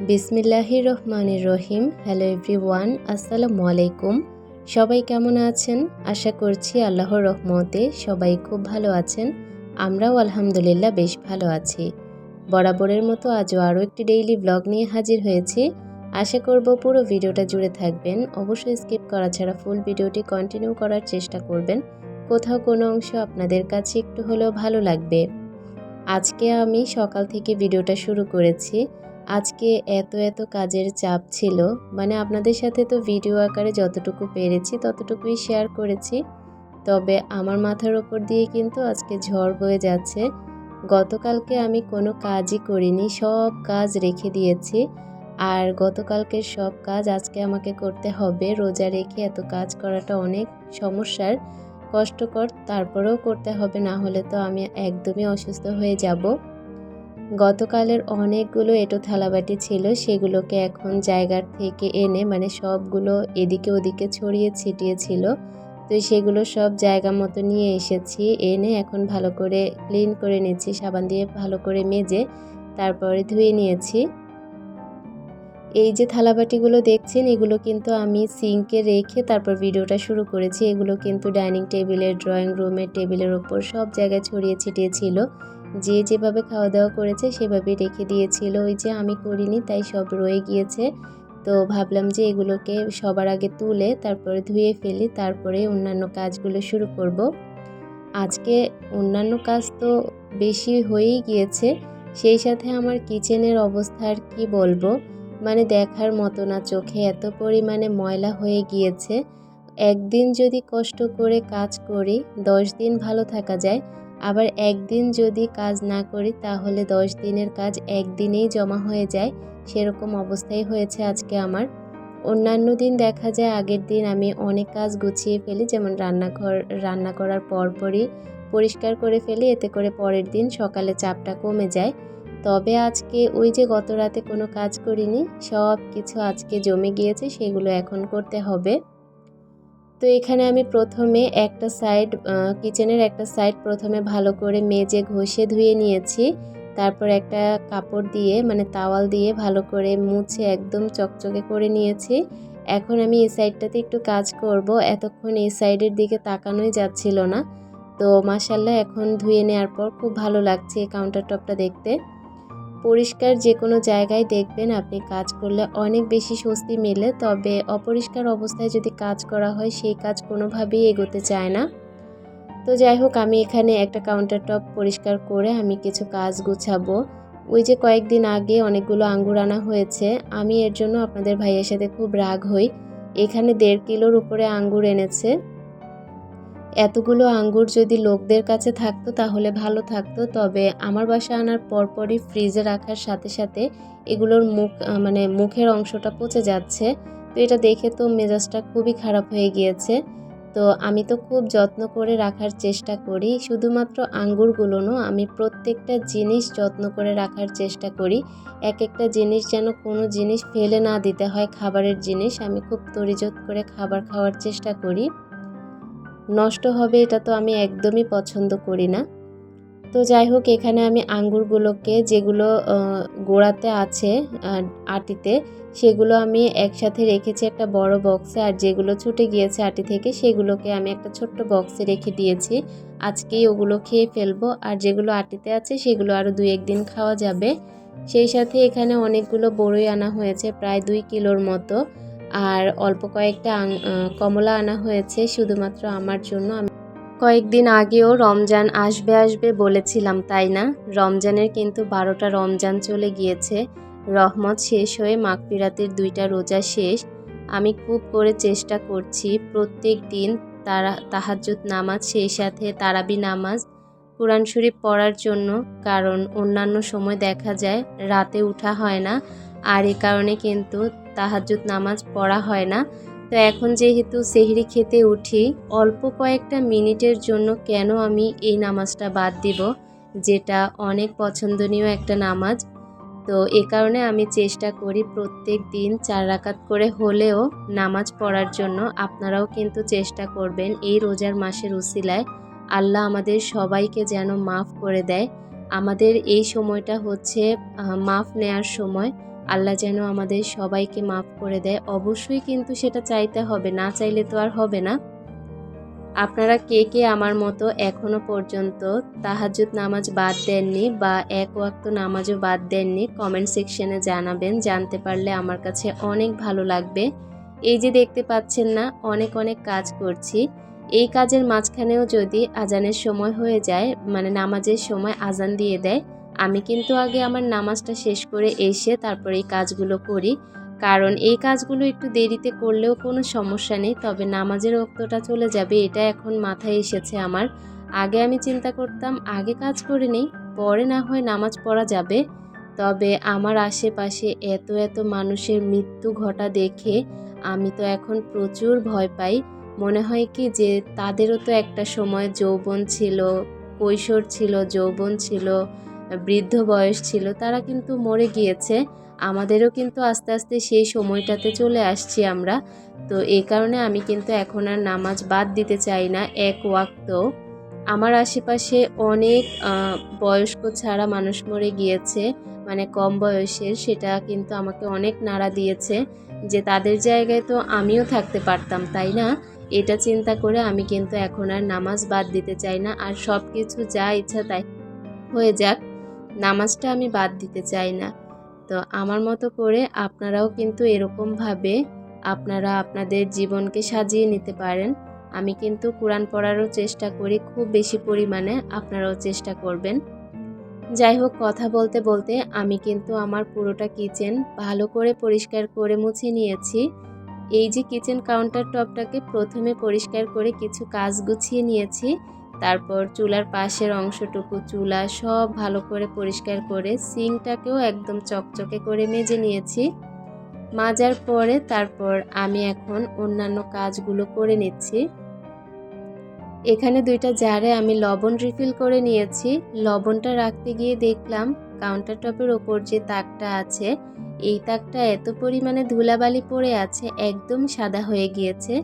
বিসমিল্লাহির রহমানির রহিম। Hello everyone, আসসালামু আলাইকুম। সবাই কেমন আছেন? আশা করছি আল্লাহর রহমতে সবাই খুব ভালো আছেন। আমরাও আলহামদুলিল্লাহ বেশ ভালো আছি। বরাবরের মতো আজও আরও একটি ডেইলি ব্লগ নিয়ে হাজির হয়েছি। আশা করব পুরো ভিডিওটা জুড়ে থাকবেন। অবশ্যই স্কিপ করা ছাড়া ফুল ভিডিওটি কন্টিনিউ করার চেষ্টা করবেন। কোথাও কোনো অংশ আপনাদের কাছে একটু হলেও ভালো লাগবে। আজকে আমি সকাল থেকে ভিডিওটা শুরু করেছি। আজকে এত কাজের চাপ ছিল, মানে আপনাদের সাথে তো ভিডিও আকারে যতটুকু পেরেছি ততটুকুই শেয়ার করেছি। তবে আমার মাথার ওপর দিয়ে কিন্তু আজকে ঝড় বয়ে যাচ্ছে। গতকালকে আমি কোনো কাজই করিনি, সব কাজ রেখে দিয়েছি। আর গতকালকের সব কাজ আজকে আমাকে করতে হবে। রোজা রেখে এত কাজ করাটা অনেক সমস্যার, কষ্টকর, তারপরেও করতে হবে, না হলে তো আমি একদমই অসুস্থ হয়ে যাব। গতকালের অনেকগুলো এঁটো থালাবাটি ছিল, সেগুলোকে এখন জায়গার থেকে এনে, মানে সবগুলো এদিকে ওদিকে ছড়িয়ে ছিটিয়ে ছিল, তো সেগুলো সব জায়গা মতো নিয়ে এসেছি। এনে এখন ভালো করে ক্লিন করে নিচ্ছি, সাবান দিয়ে ভালো করে মেজে তারপরে ধুয়ে নিয়েছি। এই যে থালাবাটিগুলো দেখছেন, এগুলো কিন্তু আমি সিঙ্কে রেখে তারপর ভিডিওটা শুরু করেছি। এগুলো কিন্তু ডাইনিং টেবিলের, ড্রয়িং রুমের টেবিলের ওপর সব জায়গায় ছড়িয়ে ছিটিয়ে ছিল। যে যেভাবে খাওয়া দাওয়া করেছে সেভাবেই রেখে দিয়েছিল। ওই যে আমি করিনি তাই সব রয়ে গিয়েছে। তো ভাবলাম যে এগুলোকে সবার আগে তুলে তারপরে ধুয়ে ফেলি, তারপরে অন্যান্য কাজগুলো শুরু করব। আজকে অন্যান্য কাজ তো বেশি হয়েই গিয়েছে, সেই সাথে আমার কিচেনের অবস্থা আর কি বলবো, মানে দেখার মতো না। চোখে এত পরিমাণে ময়লা হয়ে গিয়েছে। একদিন যদি কষ্ট করে কাজ করি 10 দিন ভালো থাকা যায়, আবার একদিন যদি কাজ না করি তাহলে 10 দিনের কাজ একদিনেই জমা হয়ে যায়। সেরকম অবস্থাই হয়েছে আজকে আমার। অন্যান্য দিন দেখা যায় আগের দিন আমি অনেক কাজ গুছিয়ে ফেলি, যেমন রান্না করার পরপরই পরিষ্কার করে ফেলি, এতে করে পরের দিন সকালে চাপটা কমে যায়। তবে আজকে ওই যে গত রাতে কোনো কাজ করিনি, সব কিছু আজকে জমে গিয়েছে, সেগুলো এখন করতে হবে। তো এখানে আমি প্রথমে একটা সাইড, কিচেনের একটা সাইড প্রথমে ভালো করে মেজে ঘষে ধুয়ে নিয়েছি। তারপর একটা কাপড় দিয়ে, মানে তাওয়াল দিয়ে ভালো করে মুছে একদম চকচকে করে নিয়েছি। এখন আমি এই সাইডটাতে একটু কাজ করব। এতক্ষণ এই সাইডের দিকে তাকানোই যাচ্ছিল না। তো মাশাআল্লাহ এখন ধুয়ে নেওয়ার পর খুব ভালো লাগছে এই কাউন্টার টপটা দেখতে। পরিষ্কার যে কোনো জায়গায় দেখবেন আপনি কাজ করলে অনেক বেশি স্বস্তি মেলে, তবে অপরিষ্কার অবস্থায় যদি কাজ করা হয় সেই কাজ কোনোভাবেই এগোতে চায় না। তো যাই হোক, আমি এখানে একটা কাউন্টার টপ পরিষ্কার করে আমি কিছু কাজ গুছাবো। ওই যে কয়েকদিন আগে অনেকগুলো আঙ্গুর আনা হয়েছে, আমি এর জন্য আপনাদের ভাইয়ের সাথে খুব রাগ হই। এখানে 1.5 কিলোর উপরে আঙ্গুর এনেছে। এতগুলো আঙ্গুর যদি লোকদের কাছে থাকতো তাহলে ভালো থাকতো, তবে আমার বাসায় আনার পরপরই ফ্রিজে রাখার সাথে সাথে এগুলোর মানে মুখের অংশটা পচে যাচ্ছে। তো এটা দেখে তো মেজাজটা খুবই খারাপ হয়ে গিয়েছে। তো আমি তো খুব যত্ন করে রাখার চেষ্টা করি, শুধুমাত্র আঙ্গুরগুলো না, আমি প্রত্যেকটা জিনিস যত্ন করে রাখার চেষ্টা করি। এক একটা জিনিস যেন কোনো জিনিস ফেলে না দিতে হয়, খাবারের জিনিস আমি খুব তরিজত করে খাবার খাওয়ার চেষ্টা করি। নষ্ট হবে এটা তো আমি একদমই পছন্দ করি না। তো যাই হোক, এখানে আমি আঙ্গুরগুলোকে যেগুলো গোড়াতে আছে আটিতে, সেগুলো আমি একসাথে রেখেছি একটা বড় বক্সে, আর যেগুলো ছুটে গিয়েছে আটি থেকে সেগুলোকে আমি একটা ছোট্ট বক্সে রেখে দিয়েছি। আজকেই ওগুলো খেয়ে ফেলবো, আর যেগুলো আটিতে আছে সেগুলো আরও 2-1 দিন খাওয়া যাবে। সেই সাথে এখানে অনেকগুলো বড়ই আনা হয়েছে, প্রায় 2 কিলোর মতো, আর অল্প কয়েকটা কমলা আনা হয়েছে শুধুমাত্র আমার জন্য। কয়েকদিন আগেও রমজান আসবে আসবে বলেছিলাম, তাই না? রমজানের কিন্তু 12টা রমজান চলে গিয়েছে। রহমত শেষ হয়ে মাগফিরাতের 2টা রোজা শেষ। আমি খুব করে চেষ্টা করছি প্রত্যেক দিন তাহাজ্জুদ নামাজ, সেই সাথে তারাবি নামাজ, কোরআন শরীফ পড়ার জন্য, কারণ অন্যান্য সময় দেখা যায় রাতে উঠা হয় না, আর এ কারণে কিন্তু তাহাজ্জুদ নামাজ পড়া হয় না। তো এখন যেহেতু সেহরি খেতে উঠি, অল্প কয়েকটা মিনিটের জন্য কেন আমি এই নামাজটা বাদ দিব, যেটা অনেক পছন্দনীয় একটা নামাজ। তো এ কারণে আমি চেষ্টা করি প্রত্যেক দিন 4 রাকাত করে হলেও নামাজ পড়ার জন্য। আপনারাও কিন্তু চেষ্টা করবেন এই রোজার মাসের উসিলায় আল্লাহ আমাদের সবাইকে যেন মাফ করে দেয়। আমাদের এই সময়টা হচ্ছে মাফ নেয়ার সময়। আল্লাহ যেন আমাদের সবাইকে মাফ করে দেয়। অবশ্যই কিন্তু সেটা চাইতে হবে, না চাইলে তো আর হবে না। আপনারা কে কে আমার মতো এখনো পর্যন্ত তাহাজ্জুদ নামাজ বাদ দেননি বা এক ওয়াক্ত নামাজও বাদ দেননি, কমেন্ট সেকশনে জানাবেন। জানতে পারলে আমার কাছে অনেক ভালো লাগবে। এই যে দেখতে পাচ্ছেন না, অনেক অনেক কাজ করছি। এই কাজের মাঝখানেও যদি আজানের সময় হয়ে যায়, মানে নামাজের সময় আজান দিয়ে দেয়, আমি কিন্তু আগে আমার নামাজটা শেষ করে এসে তারপর এই কাজগুলো করি। কারণ এই কাজগুলো একটু দেরিতে করলেও কোনো সমস্যা নেই, তবে নামাজের ওক্তটা চলে যাবে এটা এখন মাথায় এসেছে আমার। আগে আমি চিন্তা করতাম আগে কাজ করে নেই, পরে না হয় নামাজ পড়া যাবে। তবে আমার আশেপাশে এত এত মানুষের মৃত্যু ঘটা দেখে আমি তো এখন প্রচুর ভয় পাই। মনে হয় কি যে তাদেরও তো একটা সময় যৌবন ছিল, কৈশোর ছিল, যৌবন ছিল, বৃদ্ধ বয়স ছিল, তারা কিন্তু মরে গিয়েছে। আমাদেরও কিন্তু আস্তে আস্তে সেই সময়টাতে চলে আসছি আমরা। তো এই কারণে আমি কিন্তু এখন আর নামাজ বাদ দিতে চাই না এক ওয়াক্তও। আমার আশেপাশে অনেক বয়স্ক ছাড়া মানুষ মরে গিয়েছে, মানে কম বয়সের, সেটা কিন্তু আমাকে অনেক নাড়া দিয়েছে যে তাদের জায়গায় তো আমিও থাকতে পারতাম, তাই না? এটা চিন্তা করে আমি কিন্তু এখন আর নামাজ বাদ দিতে চাই না। আর সব কিছু যা ইচ্ছা তাই হয়ে যাক, নামাজটা আমি বাদ দিতে চাই না। তো আমার মতো করে আপনারাও কিন্তু এরকমভাবে আপনারা আপনাদের জীবনকে সাজিয়ে নিতে পারেন। আমি কিন্তু কোরআন পড়ারও চেষ্টা করি খুব বেশি পরিমাণে, আপনারাও চেষ্টা করবেন। যাই হোক, কথা বলতে বলতে আমি কিন্তু আমার পুরোটা কিচেন ভালো করে পরিষ্কার করে মুছে নিয়েছি। এই যে কিচেন কাউন্টার টপটাকে প্রথমে পরিষ্কার করে কিছু কাজ গুছিয়ে নিয়েছি। তারপর চুলার পাশের অংশটুকু, চুলা সব ভালো করে পরিষ্কার করে সিঙ্কটাকেও একদম চকচকে করে মেজে নিয়েছি। মাজার পরে তারপর আমি এখন অন্যান্য কাজগুলো করে নিচ্ছি। এখানে 2টা জারে আমি লবণ রিফিল করে নিয়েছি। লবণটা রাখতে গিয়ে দেখলাম কাউন্টার টপের ওপর যে তাকটা আছে, এই তাকটা এত পরিমাণে ধুলাবালি পড়ে আছে, একদম সাদা হয়ে গিয়েছে।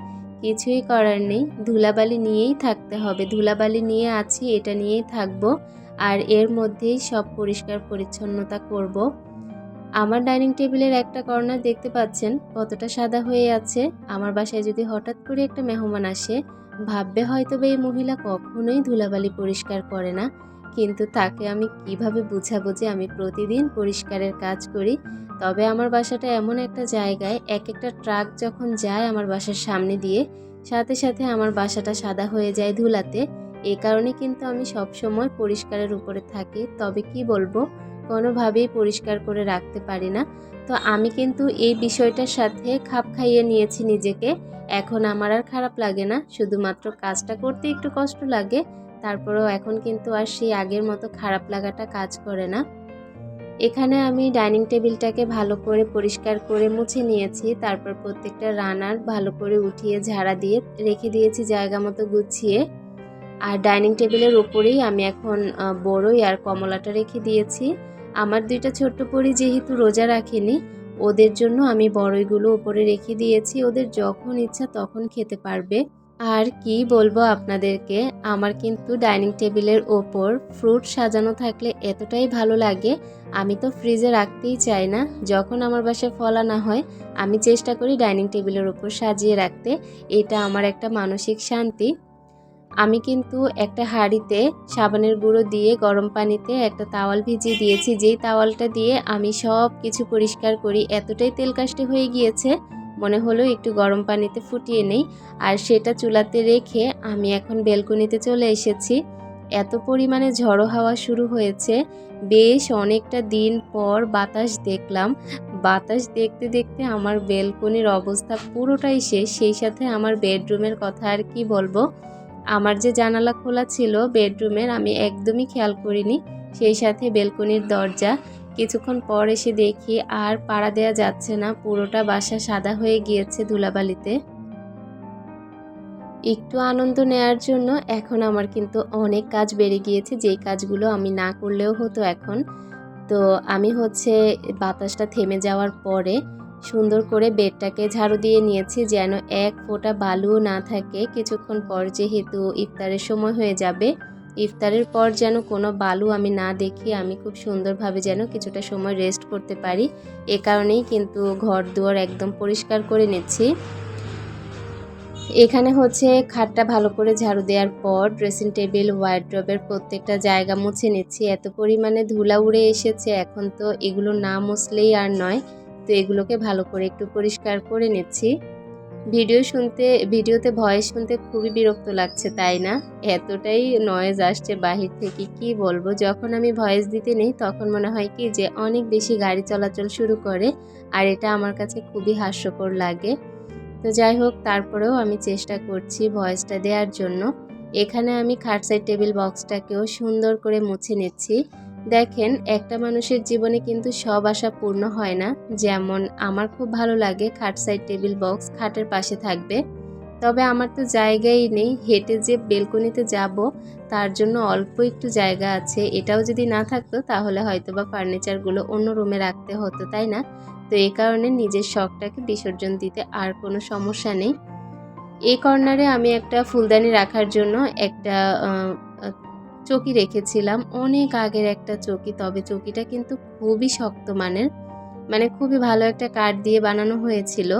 কিছুই করার নেই, ধুলাবালি নিয়েই থাকতে হবে। ধুলাবালি নিয়ে আছি, এটা নিয়েই থাকবো। আর এর মধ্যেই সব পরিষ্কার পরিচ্ছন্নতা করব। আমার ডাইনিং টেবিলের একটা কর্নার দেখতে পাচ্ছেন কতটা সাদা হয়ে আছে। আমার বাসায় যদি হঠাৎ করে একটা মেহমান আসে, ভাববে হয়তোবা এই মহিলা কখনোই ধুলাবালি পরিষ্কার করে না, কিন্তু তাকে আমি কিভাবে বুঝাবো যে আমি প্রতিদিন পরিষ্কারের কাজ করি। তবে আমার বাসাটা এমন একটা জায়গায়, এক একটা ট্রাক যখন যায় আমার বাসার সামনে দিয়ে, সাথে সাথে আমার বাসাটা সাদা হয়ে যায় ধুলাতে। এই কারণে কিন্তু আমি সবসময় পরিষ্কারের উপরে থাকি। তবে কি বলবো, কোনোভাবেই পরিষ্কার করে রাখতে পারি না। তো আমি কিন্তু এই বিষয়টার সাথে খাপ খাইয়ে নিয়েছি নিজেকে। এখন আমার আর খারাপ লাগে না, শুধুমাত্র কাজটা করতে একটু কষ্ট লাগে। তারপরেও এখন কিন্তু আর সেই আগের মতো খারাপ লাগাটা কাজ করে না। এখানে আমি ডাইনিং টেবিলটাকে ভালো করে পরিষ্কার করে মুছে নিয়েছি। তারপর প্রত্যেকটা রানার ভালো করে উঠিয়ে ঝাড়া দিয়ে রেখে দিয়েছি জায়গা মতো গুছিয়ে। আর ডাইনিং টেবিলের ওপরেই আমি এখন বড়ই আর কমলাটা রেখে দিয়েছি। আমার 2টা ছোট্ট পরী যেহেতু রোজা রাখেনি, ওদের জন্য আমি বড়ইগুলো ওপরে রেখে দিয়েছি। ওদের যখন ইচ্ছা তখন খেতে পারবে। আর কি বলবো আপনাদেরকে, আমার কিন্তু ডাইনিং টেবিলের ওপর ফ্রুট সাজানো থাকলে এতটাই ভালো লাগে, আমি তো ফ্রিজে রাখতেই চাই না। যখন আমার বাসায় ফল আনা হয়, আমি চেষ্টা করি ডাইনিং টেবিলের ওপর সাজিয়ে রাখতে। এটা আমার একটা মানসিক শান্তি। আমি কিন্তু একটা হাঁড়িতে সাবানের গুঁড়ো দিয়ে গরম পানিতে একটা তাওয়াল ভিজিয়ে দিয়েছি, যেই তাওয়ালটা দিয়ে আমি সব কিছু পরিষ্কার করি। এতটাই তেলকাষ্টে হয়ে গিয়েছে, মনে হলো একটু গরম পানিতে ফুটিয়ে নেই। আর সেটা চুলাতে রেখে আমি এখন বেলকনিতে চলে এসেছি। এত পরিমাণে ঝড়ো হাওয়া শুরু হয়েছে, বেশ অনেকটা দিন পর বাতাস দেখলাম। বাতাস দেখতে দেখতে আমার বেলকনির অবস্থা পুরোটাই শেষ। সেই সাথে আমার বেডরুমের কথা আর কি বলবো, আমার যে জানালা খোলা ছিল বেডরুমের, আমি একদমই খেয়াল করিনি। সেই সাথে বেলকনির দরজা, কিছুক্ষণ পর এসে দেখি আর পাড়া দেওয়া যাচ্ছে না, পুরোটা বাসা সাদা হয়ে গিয়েছে ধুলাবালিতে। একটু আনন্দ নেয়ার জন্য এখন আমার কিন্তু অনেক কাজ বেড়ে গিয়েছে, যেই কাজগুলো আমি না করলেও হতো এখন। তো আমি বাতাসটা থেমে যাওয়ার পরে সুন্দর করে বেডটাকে ঝাড়ু দিয়ে নিয়েছি, যেন এক ফোঁটা বালুও না থাকে। কিছুক্ষণ পর যেহেতু ইফতারের সময় হয়ে যাবে, ইফতারের পর যেন কোনো বালু আমি না দেখি, আমি খুব সুন্দরভাবে যেন কিছুটা সময় রেস্ট করতে পারি। এ কারণেই কিন্তু ঘর দুয়ার একদম পরিষ্কার করে নিচ্ছি। এখানে হচ্ছে খাটটা ভালো করে ঝাড়ু দেওয়ার পর ড্রেসিং টেবিল, ওয়ারড্রবের প্রত্যেকটা জায়গা মুছে নিচ্ছি। এত পরিমাণে ধুলা উড়ে এসেছে, এখন তো এগুলো না মুছলেই আর নয়। তো এগুলোকে ভালো করে একটু পরিষ্কার করে নিচ্ছি। ভিডিওতে ভয়েস শুনতে খুবই বিরক্ত লাগছে, তাই না? এতটাই নয়েজ আসছে বাহির থেকে, কি বলবো। যখন আমি ভয়েস দিতে নেই তখন মনে হয় কি যে অনেক বেশি গাড়ি চলাচল শুরু করে, আর এটা আমার কাছে খুবই হাস্যকর লাগে। তো যাই হোক, তারপরেও আমি চেষ্টা করছি ভয়েসটা দেওয়ার জন্য। এখানে আমি খাট সাইড টেবিল বক্সটাকেও সুন্দর করে মুছে নিচ্ছি। দেখেন, একটা মানুষের জীবনে কিন্তু সব আশা পূর্ণ হয় না। যেমন আমার খুব ভালো লাগে খাট সাইড টেবিল বক্স খাটের পাশে থাকবে, তবে আমার তো জায়গাই নেই। হেঁটে যে বেলকনিতে যাব তার জন্য অল্প একটু জায়গা আছে, এটাও যদি না থাকতো তাহলে হয়তো বা ফার্নিচারগুলো অন্য রুমে রাখতে হতো, তাই না? তো এই কারণে নিজের শখটাকে বিসর্জন দিতে আর কোনো সমস্যা নেই। এই কর্নারে আমি একটা ফুলদানি রাখার জন্য একটা চৌকি রেখেছিলাম, অনেক আগের একটা চৌকি, তবে চৌকিটা কিন্তু খুবই শক্ত মানের, মানে খুবই ভালো একটা কাঠ দিয়ে বানানো হয়েছিল।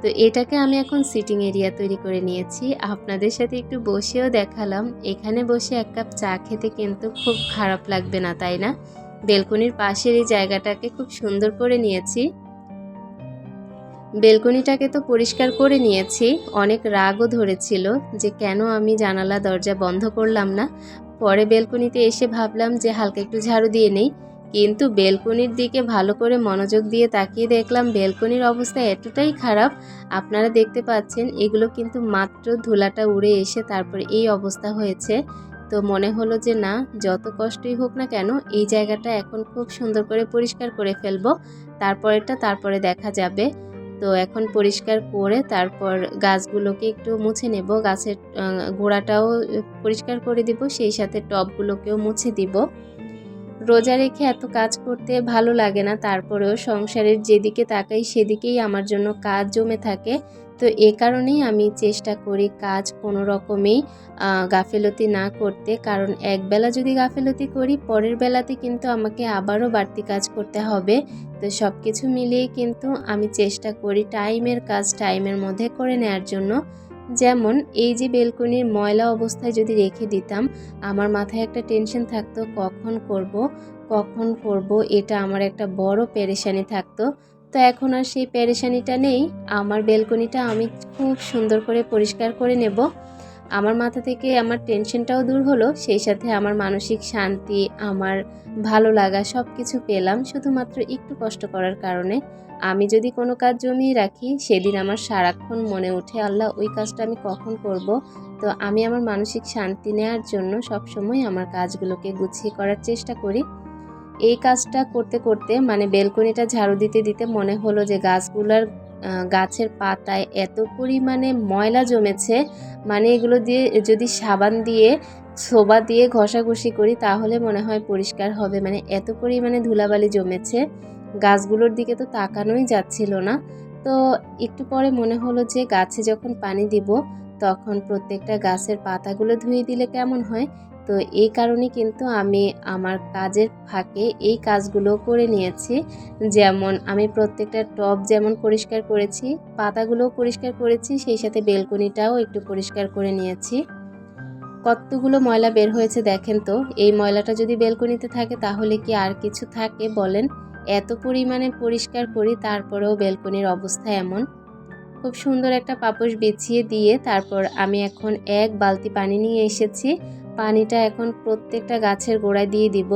তো এটাকে আমি এখন সিটিং এরিয়া তৈরি করে নিয়েছি। আপনাদের সাথে একটু বসেও দেখালাম। এখানে বসে এক কাপ চা খেতে কিন্তু খুব খারাপ লাগবে না, তাই না? বেলকনির পাশের এই জায়গাটাকে খুব সুন্দর করে নিয়েছি। বেলকনিটাকে তো পরিষ্কার করে নিয়েছি। অনেক রাগও ধরেছিল যে কেন আমি জানালা দরজা বন্ধ করলাম না। পরে বেলকনিতে এসে ভাবলাম যে হালকা একটু ঝাড়ু দিয়ে নেই, কিন্তু বেলকনির দিকে ভালো করে মনোযোগ দিয়ে তাকিয়ে দেখলাম বেলকনির অবস্থা এতটাই খারাপ। আপনারা দেখতে পাচ্ছেন, এগুলো কিন্তু মাত্র ধুলাটা উড়ে এসে তারপর এই অবস্থা হয়েছে। তো মনে হলো যে না, যত কষ্টই হোক না কেন এই জায়গাটা এখন খুব সুন্দর করে পরিষ্কার করে ফেলবো, তারপরে দেখা যাবে। তো এখন পরিষ্কার করে তারপর গাছগুলোকে একটু মুছে নেব, গাছের গোড়াটাও পরিষ্কার করে দিব, সেই সাথে টবগুলোকেও মুছে দিব। রোজা রেখে এত কাজ করতে ভালো লাগে না, তারপরেও সংসারের যেদিকে তাকাই সেদিকেই আমার জন্য কাজ জমে থাকে। তো এ কারণেই আমি চেষ্টা করি কাজ কোনো রকমেই গাফেলতি না করতে, কারণ একবেলা যদি গাফেলতি করি পরের বেলাতে কিন্তু আমাকে আবারও বাড়তি কাজ করতে হবে। তো সব কিছু মিলিয়ে কিন্তু আমি চেষ্টা করি টাইমের কাজ টাইমের মধ্যে করে নেওয়ার জন্য। যেমন এই যে বেলকনির ময়লা অবস্থায় যদি রেখে দিতাম, আমার মাথায় একটা টেনশন থাকতো কখন করব, এটা আমার একটা বড় পেরেশানি থাকতো। তো এখন আর সেই পেরেশানিটা নেই। আমার বেলকনিটা আমি খুব সুন্দর করে পরিষ্কার করে নেব। আমার মাথা থেকে আমার টেনশনটাও দূর হলো, সেই সাথে আমার মানসিক শান্তি, আমার ভালো লাগা সব কিছু পেলাম শুধুমাত্র একটু কষ্ট করার কারণে। আমি যদি কোনো কাজ জমিয়ে রাখি সেদিন আমার সারাক্ষণ মনে ওঠে আল্লাহ ওই কাজটা আমি কখন করব। তো আমি আমার মানসিক শান্তি নেওয়ার জন্য সবসময় আমার কাজগুলোকে গুছিয়ে করার চেষ্টা করি। এই কাজটা করতে করতে মানে বেলকনিটা ঝাড়ু দিতে দিতে মনে হলো যে গাছের পাতায় এত পরিমাণে ময়লা জমেছে, মানে এগুলো দিয়ে যদি সাবান দিয়ে সোবা দিয়ে ঘষাঘষি করি তাহলে মনে হয় পরিষ্কার হবে, মানে এত পরিমাণে ধুলাবালি জমেছে। গাছগুলোর দিকে তো তাকানোই যাচ্ছিল না। তো একটু পরে মনে হলো যে গাছে যখন পানি দিব তখন প্রত্যেকটা গাছের পাতাগুলো ধুয়ে দিলে কেমন হয়। তো এই কারণে কিন্তু আমি আমার কাজের ফাঁকে এই কাজগুলো করে নিয়েছি। যেমন আমি প্রত্যেকটা টব যেমন পরিষ্কার করেছি, পাতাগুলোও পরিষ্কার করেছি, সেই সাথে বেলকনিটাও একটু পরিষ্কার করে নিয়েছি। কতগুলো ময়লা বের হয়েছে দেখেন তো। এই ময়লাটা যদি বেলকনিতে থাকে তাহলে কি আর কিছু থাকে বলেন? এত পরিমাণে পরিষ্কার করি তারপরেও বেলকনির অবস্থা এমন। খুব সুন্দর একটা পাপোশ বিছিয়ে দিয়ে তারপর আমি এখন এক বালতি পানি নিয়ে এসেছি। পানিটা এখন প্রত্যেকটা গাছের গোড়ায় দিয়ে দিব।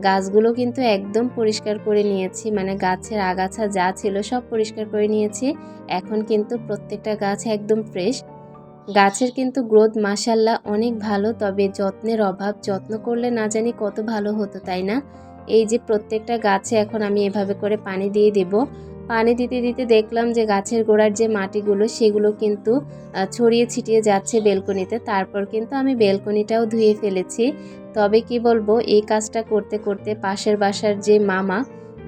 গাছগুলো কিন্তু একদম পরিষ্কার করে নিয়েছি, মানে গাছের আগাছা যা ছিল সব পরিষ্কার করে নিয়েছি। এখন কিন্তু প্রত্যেকটা গাছ একদম ফ্রেশ। গাছের কিন্তু গ্রোথ মাশাআল্লাহ অনেক ভালো, তবে যত্নের অভাব। যত্ন করলে না জানি কত ভালো হতো, তাই না? এই যে প্রত্যেকটা গাছে এখন আমি এভাবে করে পানি দিয়ে দেব। পানি দিতে দিতে দেখলাম যে গাছের গোড়ার যে মাটিগুলো সেগুলো কিন্তু ছড়িয়ে ছিটিয়ে যাচ্ছে বেলকনিতে। তারপর কিন্তু আমি বেলকনিটাও ধুয়ে ফেলেছি। তবে কি বলবো, এই কাজটা করতে করতে পাশের বাসার যে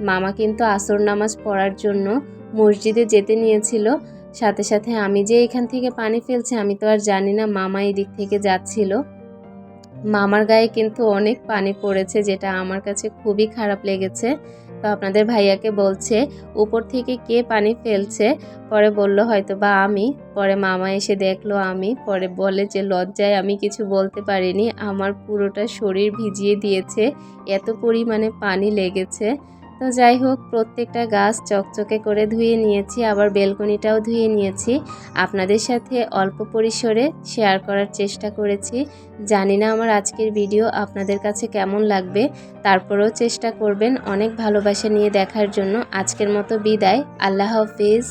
মামা কিন্তু আসর নামাজ পড়ার জন্য মসজিদে যেতে নিয়েছিল। সাথে সাথে আমি যে এখান থেকে পানি ফেলছি আমি তো আর জানি না মামা এদিক থেকে যাচ্ছিল। মামার গায়ে কিন্তু অনেক পানি পড়েছে, যেটা আমার কাছে খুবই খারাপ লেগেছে। তো আপনাদের ভাইয়াকে বলছে উপর থেকে কে পানি ফেলছে, পরে বলল হয়তো বা আমি। পরে মামা এসে দেখলো আমি, পরে বলে যে লজ্জায় আমি কিছু বলতে পারিনি, আমার পুরোটা শরীর ভিজিয়ে দিয়েছে, এত পরিমাণে পানি লেগেছে। তো যাই হোক, প্রত্যেকটা গাছ চকচকে করে ধুয়ে নিয়েছি, আবার বেলকনিটাও ধুয়ে নিয়েছি। আপনাদের সাথে অল্প পরিসরে শেয়ার করার চেষ্টা করেছি। জানি না আমার আজকের ভিডিও আপনাদের কাছে কেমন লাগবে, তারপরেও চেষ্টা করবেন অনেক ভালোবাসা নিয়ে দেখার জন্য। আজকের মতো বিদায়, আল্লাহ হাফিজ।